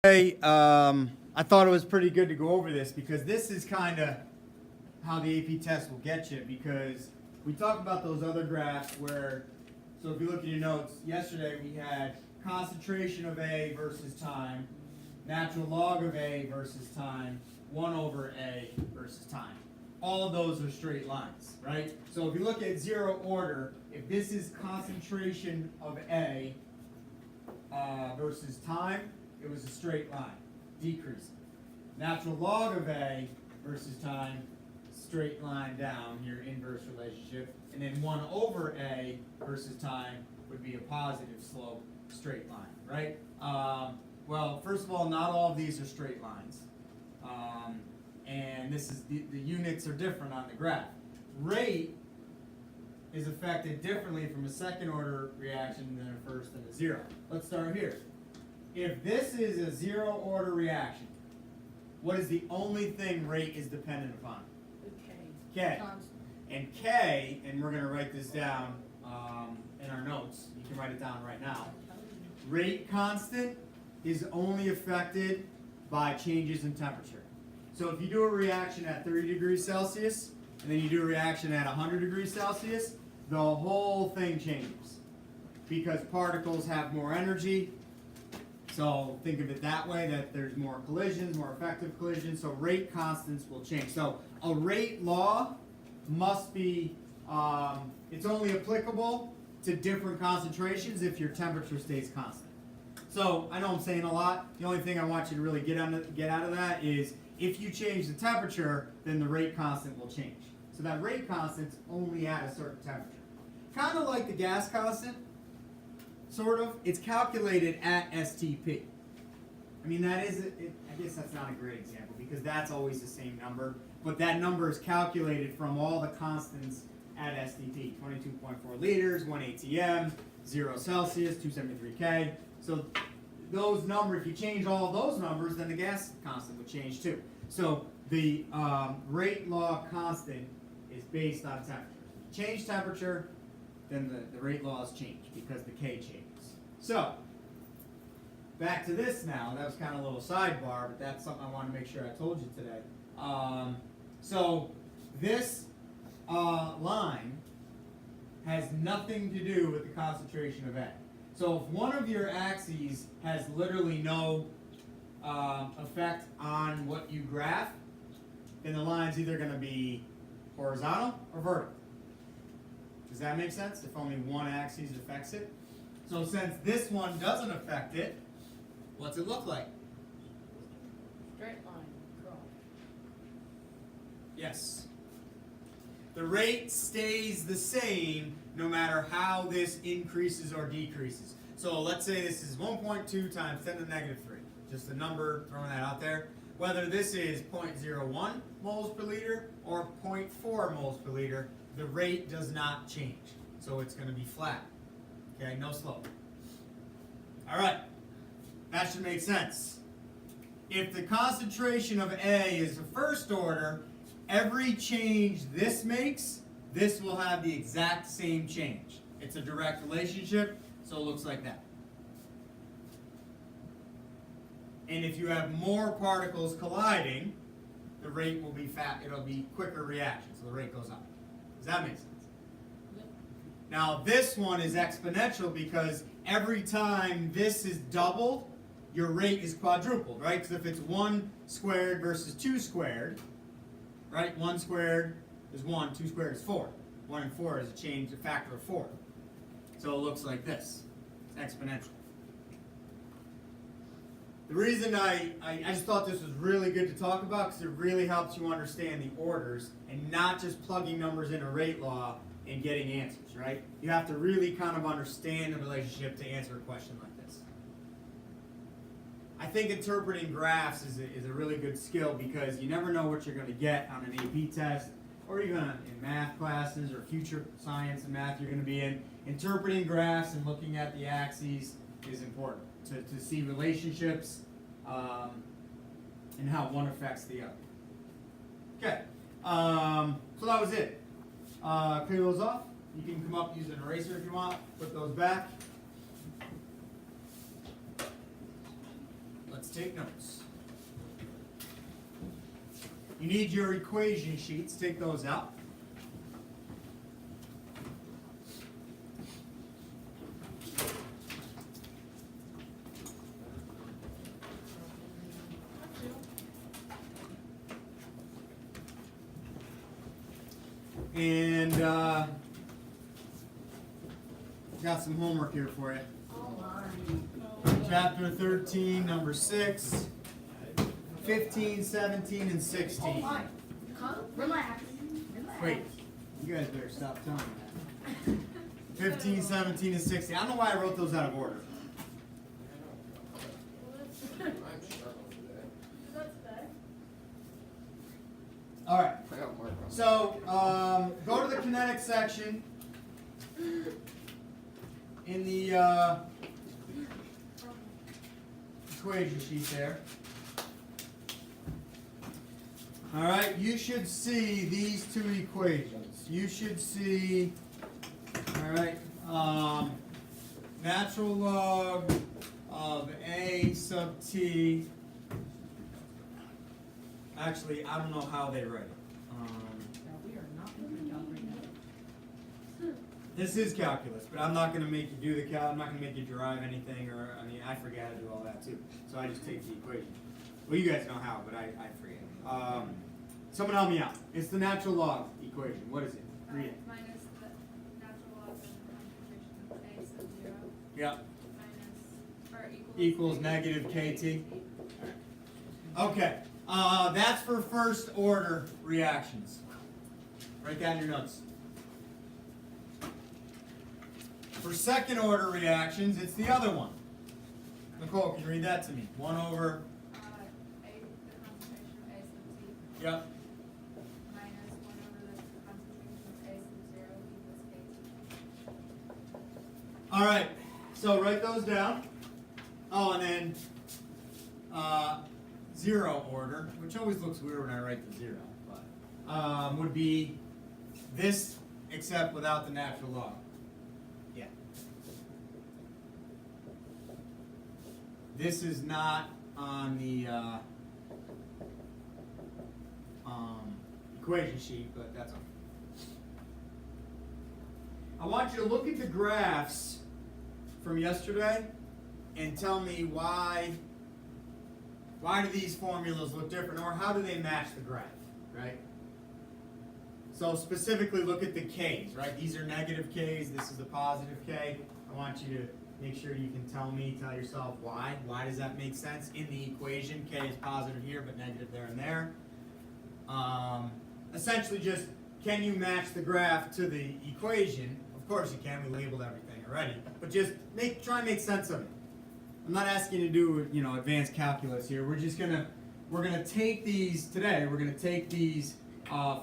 I thought it was pretty good to go over this because this is kind of how the AP test will get you, because we talked about those other graphs where, so if you look at your notes, yesterday we had concentration of A versus time, natural log of A versus time, 1 over A versus time. All of those are straight lines, right? So if you look at zero order, if this is concentration of A versus time, it was a straight line, decreasing. Natural log of A versus time, straight line down, your inverse relationship. And then 1 over A versus time would be a positive slope, straight line, right? Well, first of all, not all of these are straight lines. And this is the units are different on the graph. Rate is affected differently from a second order reaction than a first and a zero. Let's start here. If this is a zero order reaction, what is the only thing rate is dependent upon? K. And K, and we're going to write this down in our notes. You can write it down right now. Rate constant is only affected by changes in temperature. So if you do a reaction at 30 degrees Celsius, and then you do a reaction at 100 degrees Celsius, the whole thing changes. Because particles have more energy. So think of it that way, that there's more collisions, more effective collisions, so rate constants will change. So a rate law must be, it's only applicable to different concentrations if your temperature stays constant. So I know I'm saying a lot. The only thing I want you to really get out of that is if you change the temperature, then the rate constant will change. So that rate constant's only at a certain temperature. Kind of like the gas constant. Sort of. It's calculated at STP. I mean, that is, I guess that's not a great example because that's always the same number. But that number is calculated from all the constants at STP. 22.4 liters, 1 ATM, 0 Celsius, 273 K. So those numbers, if you change all of those numbers, then the gas constant would change too. So the rate law constant is based on temperature. Change temperature, then the rate laws change because the K changes. So, back to this now. That was kind of a little sidebar, but that's something I want to make sure I told you today. So, this line has nothing to do with the concentration of A. So, if one of your axes has literally no effect on what you graph, then the line's either going to be horizontal or vertical. Does that make sense? If only one axis affects it? So since this one doesn't affect it, what's it look like? Straight line across. Yes. The rate stays the same no matter how this increases or decreases. So let's say this is 1.2 times 10 to the negative 3. Just a number, throwing that out there. Whether this is 0.01 moles per liter or 0.4 moles per liter, the rate does not change. So it's going to be flat. Okay, no slope. All right, that should make sense. If the concentration of A is the first order, every change this makes, this will have the exact same change. It's a direct relationship, so it looks like that. And if you have more particles colliding, the rate will be it'll be quicker reaction, so the rate goes up. Does that make sense? Yep. Now this one is exponential because every time this is doubled, your rate is quadrupled, right? Because if it's 1 squared versus 2 squared, right? 1 squared is 1, 2 squared is 4. 1 and 4 is a factor of 4. So it looks like this. It's exponential. The reason I just thought this was really good to talk about because it really helps you understand the orders and not just plugging numbers in a rate law and getting answers, right? You have to really kind of understand the relationship to answer a question like this. I think interpreting graphs is a really good skill because you never know what you're going to get on an AP test or even in math classes or future science and math you're going to be in. Interpreting graphs and looking at the axes is important. To see relationships and how one affects the other. Okay, so that was it. Clear those off. You can come up, use an eraser if you want. Put those back. let's take notes. You need your equation sheets, take those out. And got some homework here for you. Chapter 13, number 6, 15, 17, and 16. Relax. Wait, you guys better stop telling me that. 15, 17, and 16. I don't know why I wrote those out of order. All right. So go to the Kinetics section in the equation sheet there. All right, you should see these two equations. You should see, all right, natural log of a sub t. Actually, I don't know how they write it. We are not going to calculate that. This is calculus, but I'm not going to make you do the cal. I'm not going to make you derive anything, or I mean, I forget how to do all that too. So I just take the equation. Well, you guys know how, but I forget. Someone help me out. It's the natural log equation. What is it? Read it. Minus the natural log of the concentration of A sub 0. Yep. Minus, or Equals negative KT. Okay. That's for first order reactions. Write that in your notes. For second order reactions, it's the other one. Nicole, can you read that to me? 1 over. the concentration of A sub T. Yep. Minus 1 over the concentration of A sub 0 equals KT. All right. So write those down. Oh, and then 0 order, which always looks weird when I write the 0, but would be this except without the natural log. Yeah. This is not on the equation sheet, but that's okay. I want you to look at the graphs from yesterday and tell me why do these formulas look different, or how do they match the graph, right? So specifically look at the K's, right? These are negative K's, this is a positive K. I want you to make sure you can tell yourself why. Why does that make sense? In the equation, K is positive here, but negative there and there. Essentially just, can you match the graph to the equation? Of course you can, we labeled everything already. But just try and make sense of it. I'm not asking you to do, advanced calculus here. We're gonna take these today. We're gonna take these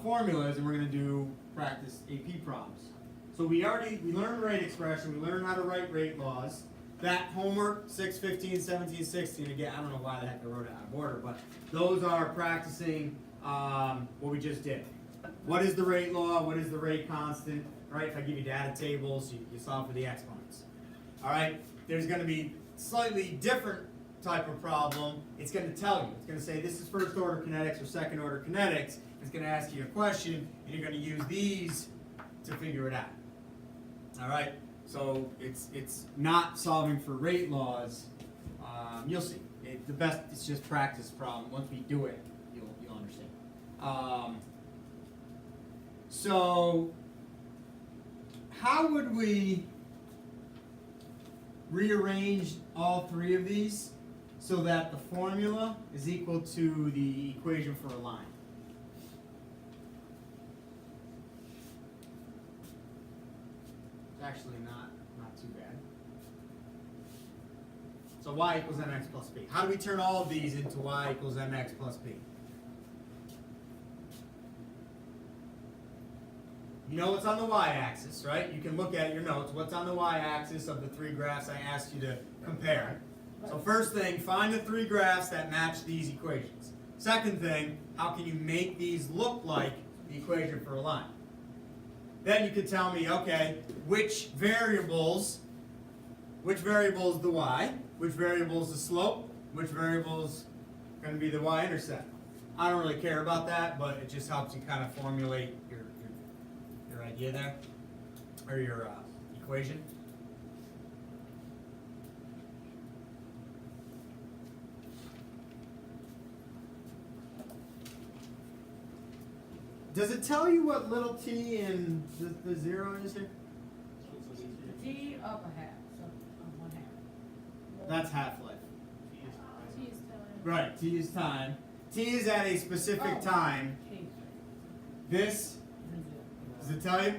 formulas and we're gonna do practice AP problems. So we learned rate expression. We learned how to write rate laws. That homework 6, 15, 17, 16. Again, I don't know why the heck I wrote it out of order, but those are practicing what we just did. What is the rate law? What is the rate constant? Right? If I give you data tables, you solve for the exponents. All right. There's going to be slightly different type of problem. It's going to tell you. It's going to say this is first order kinetics or second order kinetics. It's going to ask you a question, and you're going to use these to figure it out. All right. So it's not solving for rate laws. You'll see. It's just practice problem. Once we do it, you'll understand. So how would we rearrange all three of these so that the formula is equal to the equation for a line? It's actually not too bad. So y equals mx plus b. How do we turn all of these into y equals mx plus b? You know what's on the y-axis, right? You can look at your notes. What's on the y-axis of the three graphs I asked you to compare? So first thing, find the three graphs that match these equations. Second thing, how can you make these look like the equation for a line? Then you could tell me, okay, which variable is the y, which variable is the slope, Which variable's going to be the y-intercept? I don't really care about that, but it just helps you kind of formulate your idea there, or your equation. Does it tell you what little t and the 0 is here? T up a half, so, 1/2. That's half-life. T is telling. Right, t is time. T is at a specific Oh. time. T. This, does it tell you?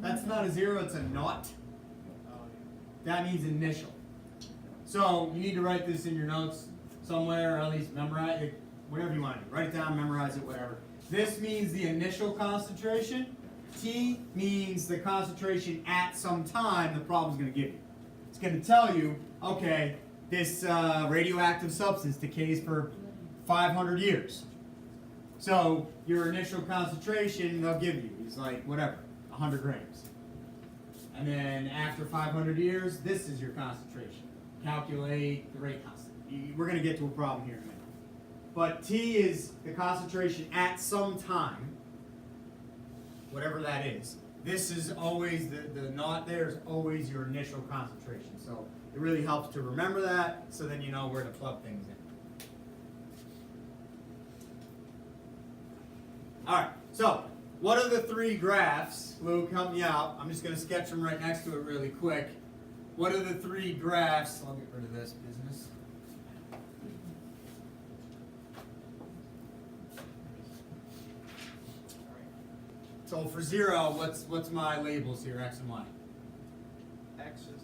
That's not a 0, it's a naught. That means initial. So you need to write this in your notes somewhere, or at least memorize it, whatever you want to do. Write it down, memorize it, whatever. This means the initial concentration. T means the concentration at some time the problem's going to give you. It's going to tell you, okay, this radioactive substance decays for 500 years. So your initial concentration they'll give you is like whatever, 100 grams. And then after 500 years, this is your concentration. Calculate the rate constant. We're going to get to a problem here in a minute. But T is the concentration at some time, whatever that is. This is always, the naught there is always your initial concentration. So it really helps to remember that, so then you know where to plug things in. Alright, so what are the three graphs? Luke, help me out. I'm just going to sketch them right next to it really quick. What are the three graphs? I'll get rid of this business. So for 0, what's my labels here, x and y? X is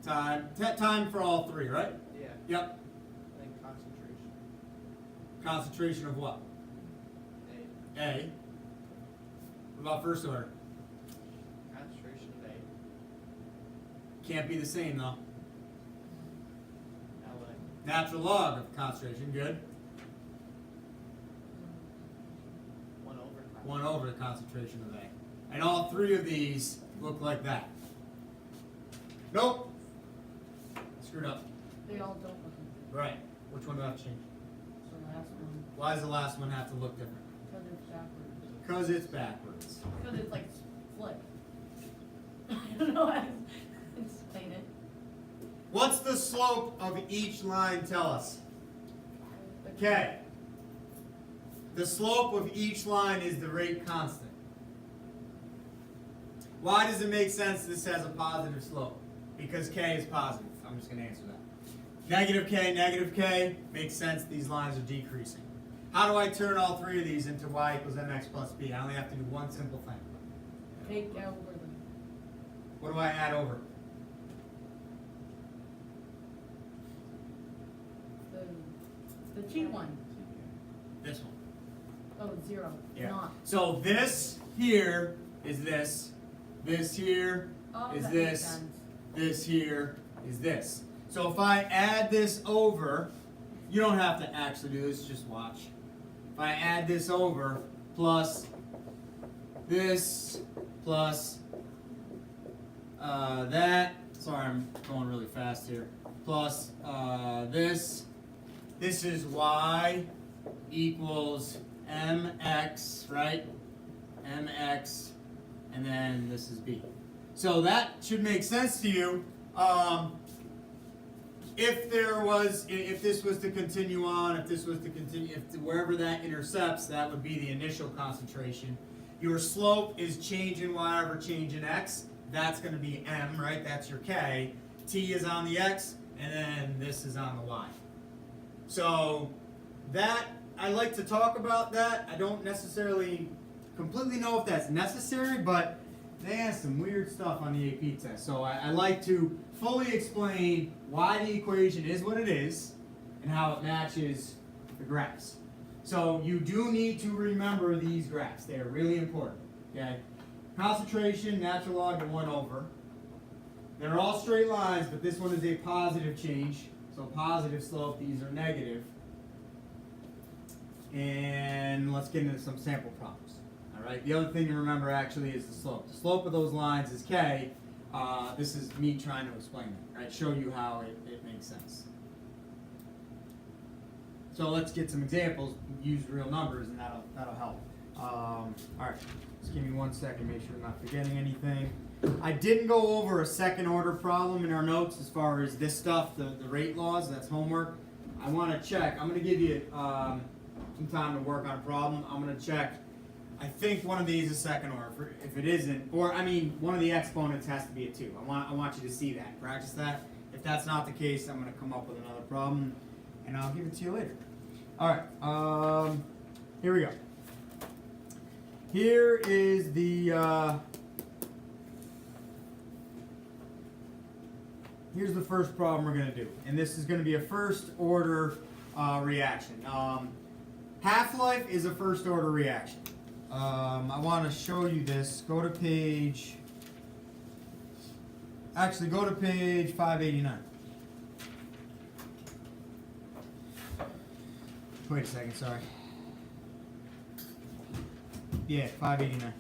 time. Time for all three, right? Yeah. Yep. And then concentration. Concentration of what? A. A. What about first order? Concentration of A. Can't be the same though. LA. Natural log of concentration, good. 1 over. 1 over the concentration of A. And all three of these look like that. Nope. Screwed up. They all don't look good. Right. Which one do I have to change? So the last one, Why does the last one have to look different? because it's backwards. Because it's backwards. Because it's like split. I don't know how to explain it. What's the slope of each line tell us? Okay. The slope of each line is the rate constant. Why does it make sense this has a positive slope? Because K is positive. I'm just going to answer that. Negative K makes sense. These lines are decreasing. How do I turn all three of these into y equals mx plus b? I only have to do one simple thing. Take over the, What do I add over? the T one. This one. Oh, 0. Yeah. Not. So this here is this. This here Oh, is that this. makes sense. This here is this. So if I add this over, you don't have to actually do this, just watch. If I add this over plus this plus that, sorry I'm going really fast here, plus this is y equals mx, right? Mx, and then this is b. So that should make sense to you. If this was to continue on, wherever that intercepts, that would be the initial concentration. Your slope is change in y over change in x. That's going to be m, right? That's your k. T is on the x, and then this is on the y. So that, I like to talk about that. I don't necessarily completely know if that's necessary, but they ask some weird stuff on the AP test. So I like to fully explain why the equation is what it is and how it matches the graphs. So you do need to remember these graphs. They are really important. Okay? Concentration, natural log to 1 over. They're all straight lines, but this one is a positive change. So positive slope, these are negative. And let's get into some sample problems. Alright, the other thing to remember actually is the slope. The slope of those lines is K. This is me trying to explain it, right? Show you how it makes sense. So let's get some examples, use real numbers, and that'll help. All right, just give me 1 second, make sure I'm not forgetting anything. I didn't go over a second order problem in our notes as far as this stuff, the rate laws, that's homework. I want to check, I'm going to give you some time to work on a problem. I'm going to check, I think one of these is second order. If it isn't, or I mean, one of the exponents has to be a 2. I want you to see that, practice that. If that's not the case, I'm going to come up with another problem, and I'll give it to you later. All right, here we go. Here is the here's the first problem we're going to do, and this is going to be a first order reaction. Half-life is a first order reaction. I want to show you this. Go to page 589. Wait a second, sorry. Yeah, 589.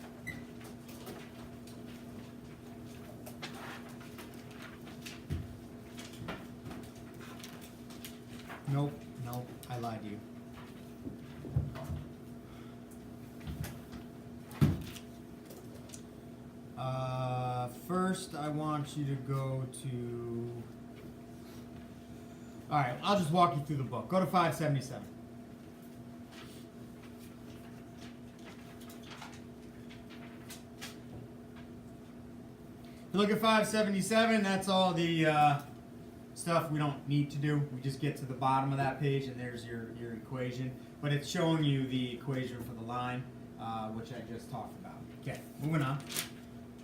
Nope, I lied to you. First, I want you to go to... Alright, I'll just walk you through the book. Go to 577. You look at 577, that's all the stuff we don't need to do. We just get to the bottom of that page and there's your equation. But it's showing you the equation for the line, which I just talked about. Okay, moving on.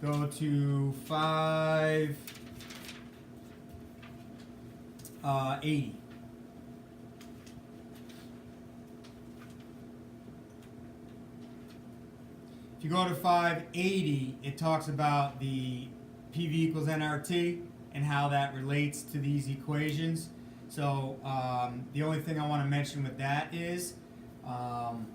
Go to 580. If you go to 580, it talks about the PV equals nRT and how that relates to these equations. So the only thing I want to mention with that is, I'm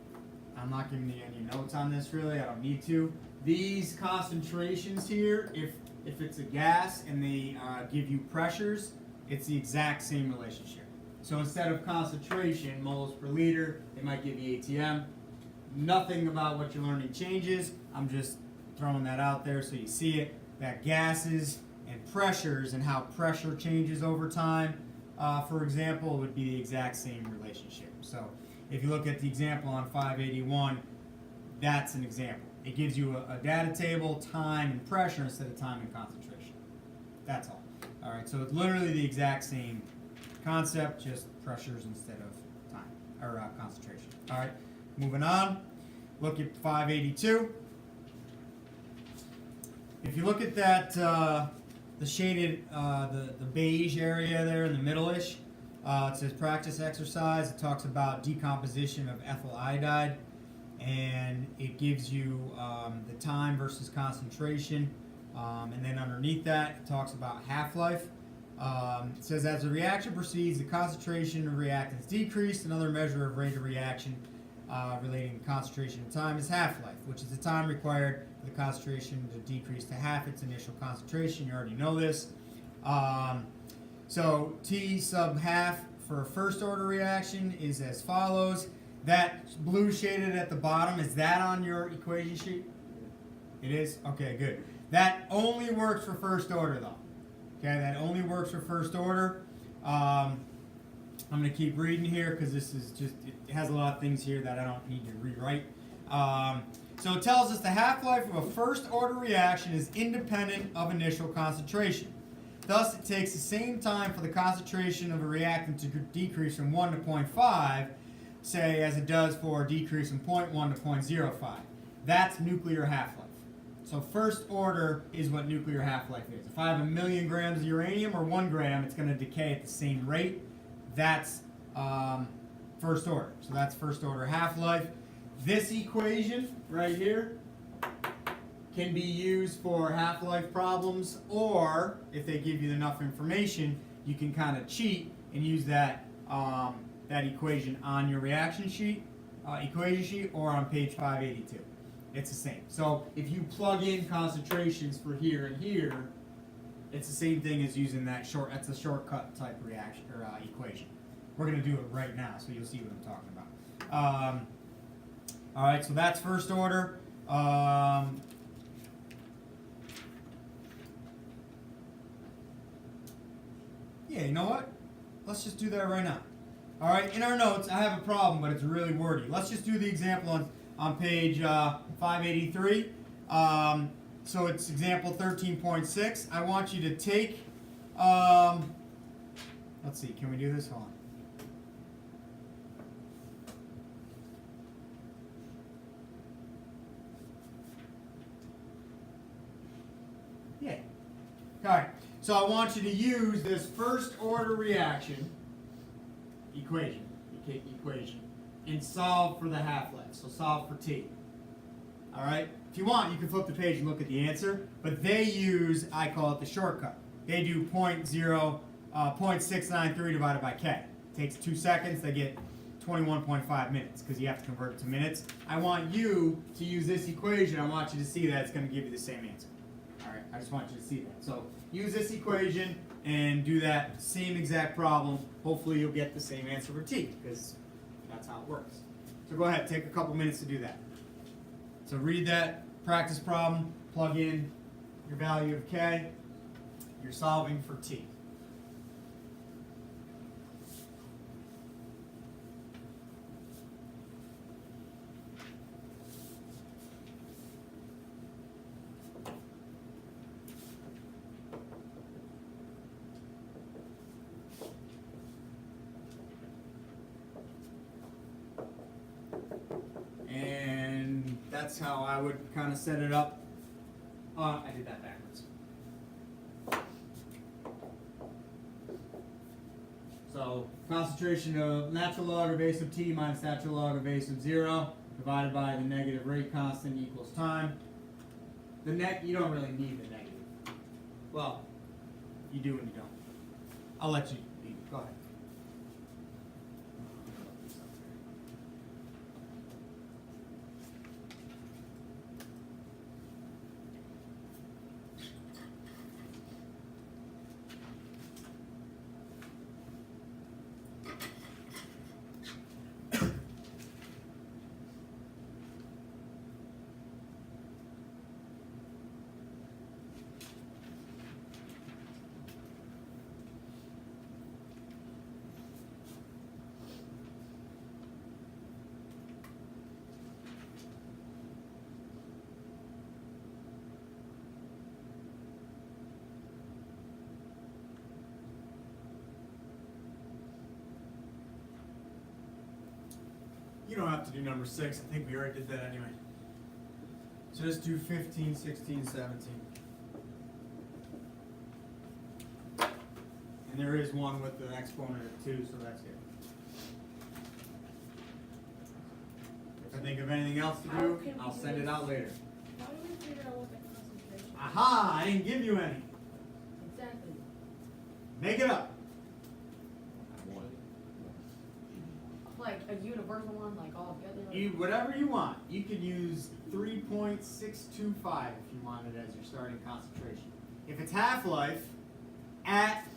not giving you any notes on this really, I don't need to. These concentrations here, if it's a gas and they give you pressures, it's the exact same relationship. So instead of concentration, moles per liter, they might give you ATM. Nothing about what you're learning changes. I'm just throwing that out there so you see it. That gases and pressures and how pressure changes over time, for example, would be the exact same relationship. So if you look at the example on 581, that's an example. It gives you a data table, time and pressure instead of time and concentration. That's all. All right, so it's literally the exact same concept, just pressures instead of time or concentration. All right, moving on. Look at 582. If you look at that, the shaded, the beige area there in the middle-ish, it says practice exercise. It talks about decomposition of ethyl iodide, and it gives you the time versus concentration. And then underneath that, it talks about half-life. It says as the reaction proceeds, the concentration of reactants decrease. Another measure of rate of reaction relating to concentration and time is half-life, which is the time required for the concentration to decrease to half its initial concentration. You already know this. So T sub half for a first order reaction is as follows. That blue shaded at the bottom, is that on your equation sheet? It is? Okay, good. That only works for first order though. Okay, that only works for first order. I'm going to keep reading here because this is just, it has a lot of things here that I don't need to rewrite. So it tells us the half-life of a first order reaction is independent of initial concentration. Thus, it takes the same time for the concentration of a reactant to decrease from 1 to 0.5, say, as it does for a decrease from 0.1 to 0.05. That's nuclear half-life. So first order is what nuclear half-life is. If I have 1,000,000 grams of uranium or 1 gram, it's going to decay at the same rate. That's first order. So that's first order half-life. This equation right here can be used for half-life problems, or if they give you enough information, you can kind of cheat and use that that equation on your reaction sheet, equation sheet, or on page 582. It's the same. So if you plug in concentrations for here and here, it's the same thing as using that that's a shortcut type reaction or equation. We're gonna do it right now, so you'll see what I'm talking about. All right, so that's first order. Yeah, you know what? Let's just do that right now. All right, in our notes, I have a problem, but it's really wordy. Let's just do the example on page 583. So it's example 13.6. I want you to take, let's see, can we do this? Hold on. Yeah. All right. So I want you to use this first order reaction equation and solve for the half-life. So solve for T. All right. If you want, you can flip the page and look at the answer. But they use, I call it the shortcut. They do 0.693 divided by K. It takes 2 seconds. They get 21.5 minutes because you have to convert it to minutes. I want you to use this equation. I want you to see that it's going to give you the same answer. All right. I just want you to see that. So use this equation and do that same exact problem. Hopefully you'll get the same answer for T because that's how it works. So go ahead, take a couple minutes to do that. So read that practice problem, plug in your value of K. You're solving for T. And that's how I would kind of set it up. I did that backwards. So concentration of natural log of base of T minus natural log of base of 0 divided by the negative rate constant equals time. The you don't really need the negative. Well, you do and you don't. I'll let you leave. Go ahead. You don't have to do number 6. I think we already did that anyway. So just do 15, 16, 17. And there is one with the exponent of 2, so that's good. If I think of anything else to do, I'll send it out later. How do we figure out what the concentration is? Aha! I didn't give you any. Exactly. Make it up. Like a universal one, like all the other. You whatever you want. You could use 3.625 if you wanted as your starting concentration. If it's half-life, at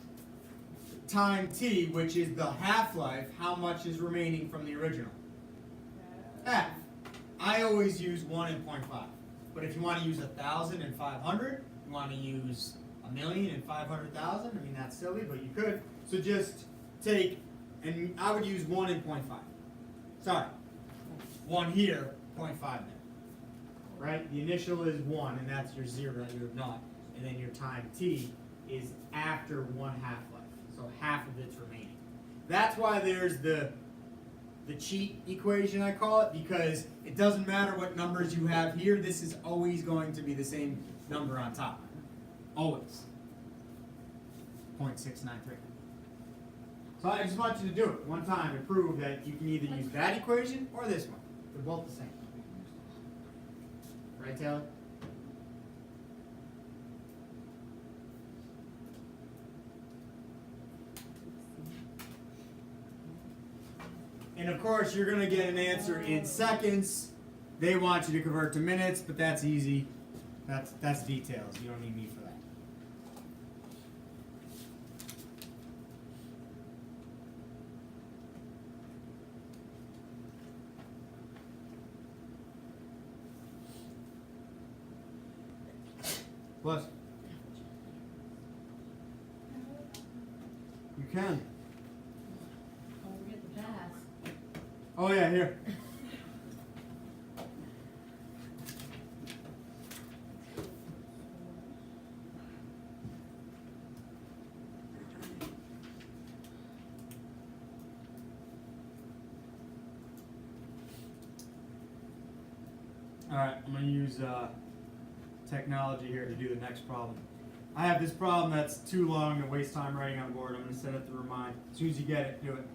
time t, which is the half-life, how much is remaining from the original? Half. I always use 1 and 0.5. But if you want to use 1,000 and 500, you want to use 1,000,000 and 500,000, I mean that's silly, but you could. So just take, and I would use 1 and 0.5. Sorry. 1 here, 0.5 there. Right? The initial is 1, and that's your 0, your naught. And then your time t is after 1 half-life. So half of it's remaining. That's why there's the cheat equation, I call it, because it doesn't matter what numbers you have here, this is always going to be the same number on top. Always. 0.693. So I just want you to do it one time to prove that you can either use that equation or this one. They're both the same. Right, Taylor? And of course, you're going to get an answer in seconds. They want you to convert to minutes, but that's easy. That's details. You don't need me for that. Bless. You can. Don't forget the pass. Oh yeah, here. Alright, I'm going to use technology here to do the next problem. I have this problem that's too long to waste time writing on the board. I'm going to set it to remind. As soon as you get it, do it.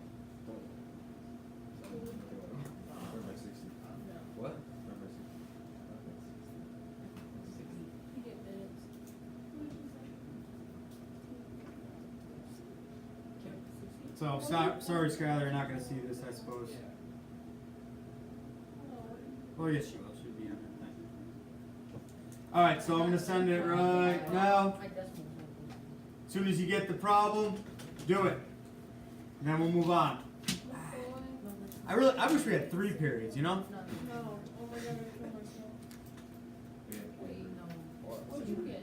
What? You get minutes. So, sorry Skylar, you're not going to see this, I suppose. Oh yes, you will. Should be on that thing. Alright, so I'm going to send it right now. My decimal. As soon as you get the problem, do it. And then we'll move on. I wish we had 3 periods, you know? No. Oh my god, I killed myself. Wait, no. What'd you get?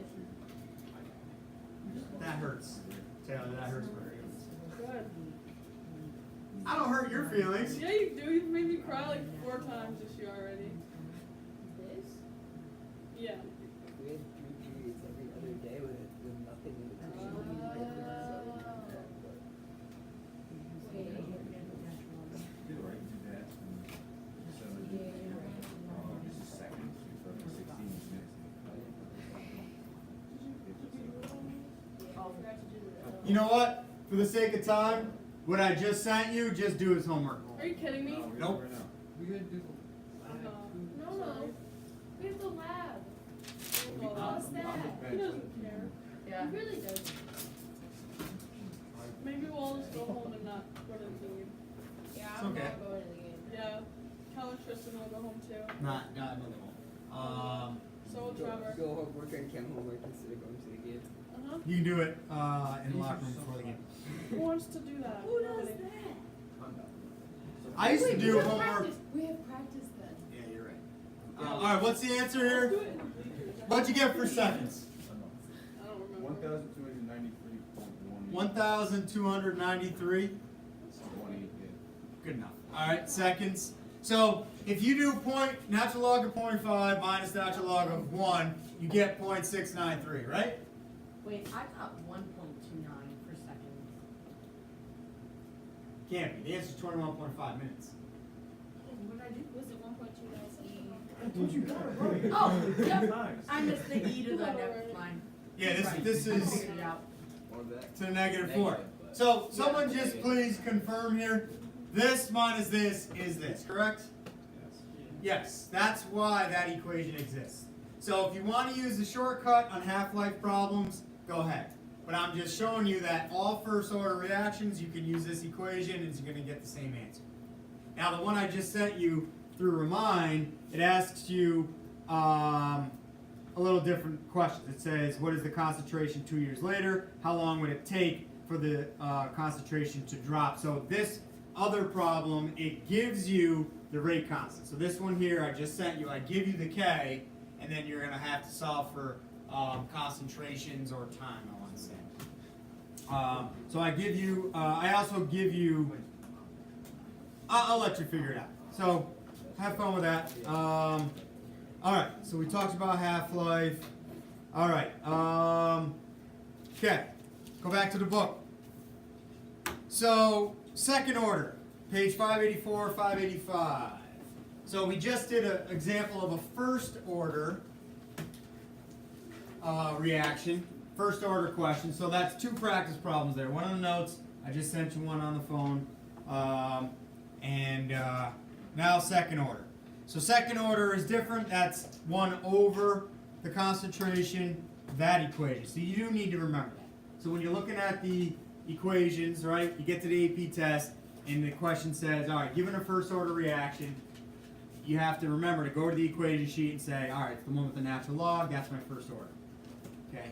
That hurts. Taylor, that hurts my feelings. Good. I don't hurt your feelings. Yeah, you do. You've made me cry like 4 times this year already. This? Yeah. We had 3 periods every other day with nothing in between. You know what? For the sake of time, what I just sent you, just do his homework. Are you kidding me? Nope. We gotta do. No. We have the lab. Well, How's that? He doesn't care. Yeah. He really doesn't. Maybe we'll all just go home and not go to the game. Yeah, It's I'm okay. not going to the game. Yeah. Cal and Tristan will go home too. Not another one. So will Trevor. Go home, work on chem homework instead of going to the game. Uh-huh. You can do it in the locker room before the game. Who wants to do that? Who does Nobody. that? I used to Wait, do we have homework. practice. We have practice then. Yeah, you're right. Alright, what's the answer Let's here? do it in the bleachers. What'd you get for seconds? I don't remember. 1,293. Good enough. Alright, seconds. So, if you do natural log of 0.5 minus natural log of 1, you get 0.693, right? Wait, I got 1.29 per second. Can't be. The answer's 21.5 minutes. What did I do? Was it 1.29? Dude, you got it right. Oh, yep. I missed the E to the next line. Yeah, this Right. is I figured it out. Or back. to -4. So, someone just please confirm here. This minus this is this, correct? Yes, that's why that equation exists. So if you want to use the shortcut on half-life problems, go ahead. But I'm just showing you that all first-order reactions, you can use this equation and you're going to get the same answer. Now the one I just sent you through Remind, it asks you a little different questions. It says, what is the concentration 2 years later? How long would it take for the concentration to drop? So this other problem, it gives you the rate constant. So this one here I just sent you, I give you the K, and then you're going to have to solve for concentrations or time, I want to say. So I give you, I also give you, I'll let you figure it out. So have fun with that. All right, so we talked about half-life. All right, okay, go back to the book. So second order, page 584, 585. So we just did an example of a first order reaction, first order question. So that's 2 practice problems there. One on the notes, I just sent you one on the phone. Now second order. So second order is different. That's 1 over the concentration, that equation. So you do need to remember that. So when you're looking at the equations, right, you get to the AP test, and the question says, all right, given a first order reaction, you have to remember to go to the equation sheet and say, all right, it's the one with the natural log, that's my first order. Okay,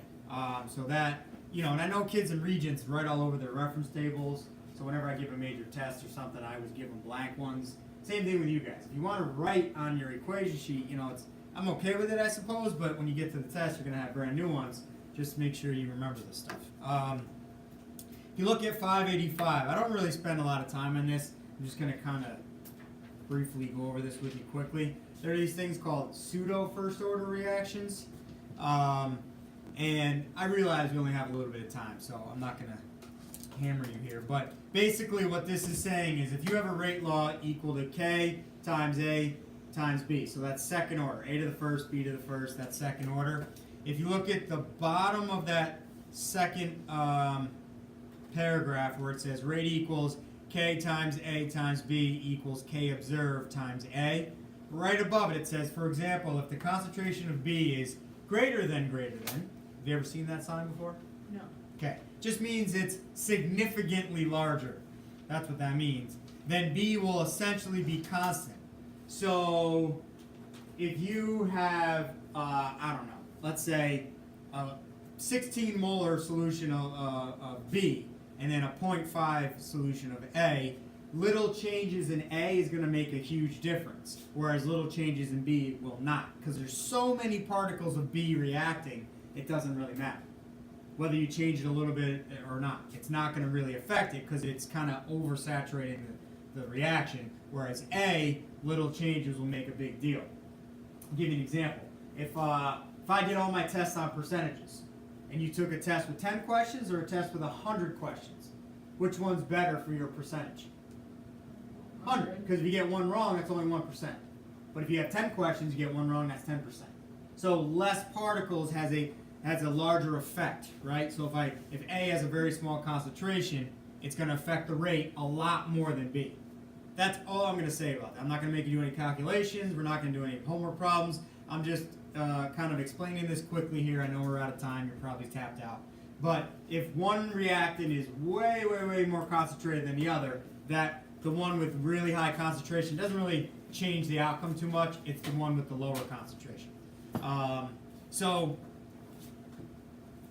so that, you know, and I know kids in Regents write all over their reference tables, so whenever I give a major test or something, I always give them blank ones. Same thing with you guys. If you want to write on your equation sheet, you know, I'm okay with it, I suppose, but when you get to the test, you're gonna have brand new ones. Just make sure you remember this stuff. If you look at 585, I don't really spend a lot of time on this. I'm just gonna kind of briefly go over this with you quickly. There are these things called pseudo first order reactions. And I realize we only have a little bit of time, so I'm not going to hammer you here. But basically what this is saying is if you have a rate law equal to K times A times B, so that's second order, A to the first, B to the first, that's second order. If you look at the bottom of that second paragraph where it says rate equals K times A times B equals K observed times A, right above it says, for example, if the concentration of B is greater than, have you ever seen that sign before? No. Okay, just means it's significantly larger. That's what that means. Then B will essentially be constant. So if you have, I don't know, let's say a 16 molar solution of B and then a 0.5 solution of A, little changes in A is going to make a huge difference, whereas little changes in B will not. Because there's so many particles of B reacting, it doesn't really matter. Whether you change it a little bit or not, it's not going to really affect it because it's kind of oversaturating the reaction, whereas A, little changes will make a big deal. I'll give you an example. If I did all my tests on percentages, and you took a test with 10 questions or a test with 100 questions, which one's better for your percentage? 100, because if you get one wrong, that's only 1%. But if you have 10 questions, you get one wrong, that's 10%. So less particles has a larger effect, right? So if A has a very small concentration, it's going to affect the rate a lot more than B. That's all I'm going to say about that. I'm not going to make you do any calculations. We're not going to do any homework problems. I'm just kind of explaining this quickly here. I know we're out of time. You're probably tapped out. But if one reactant is way, way, way more concentrated than the other, that the one with really high concentration doesn't really change the outcome too much. It's the one with the lower concentration. So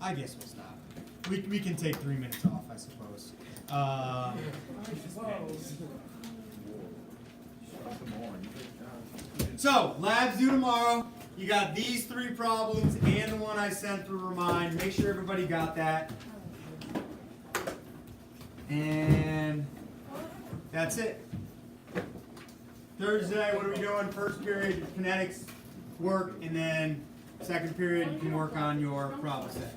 I guess we'll stop. We can take 3 minutes off, I suppose. So labs due tomorrow. You got these 3 problems and the one I sent through Remind. Make sure everybody got that. And that's it. Thursday, what are we doing? First period, kinetics work, and then second period, you can work on your problem set.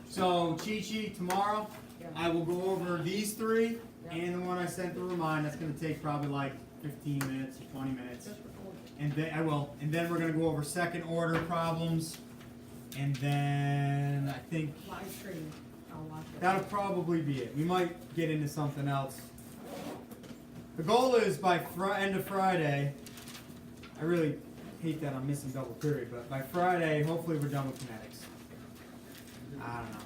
So, Chi-Chi, tomorrow, I will go over these 3 and the one I sent through Remind. That's going to take probably like 15 minutes, 20 minutes. And then I will. And then we're going to go over second order problems. And then I think Live stream. I'll watch it. that'll probably be it. We might get into something else. The goal is by end of Friday, I really hate that I'm missing double period, but by Friday, hopefully we're done with kinetics. I don't know.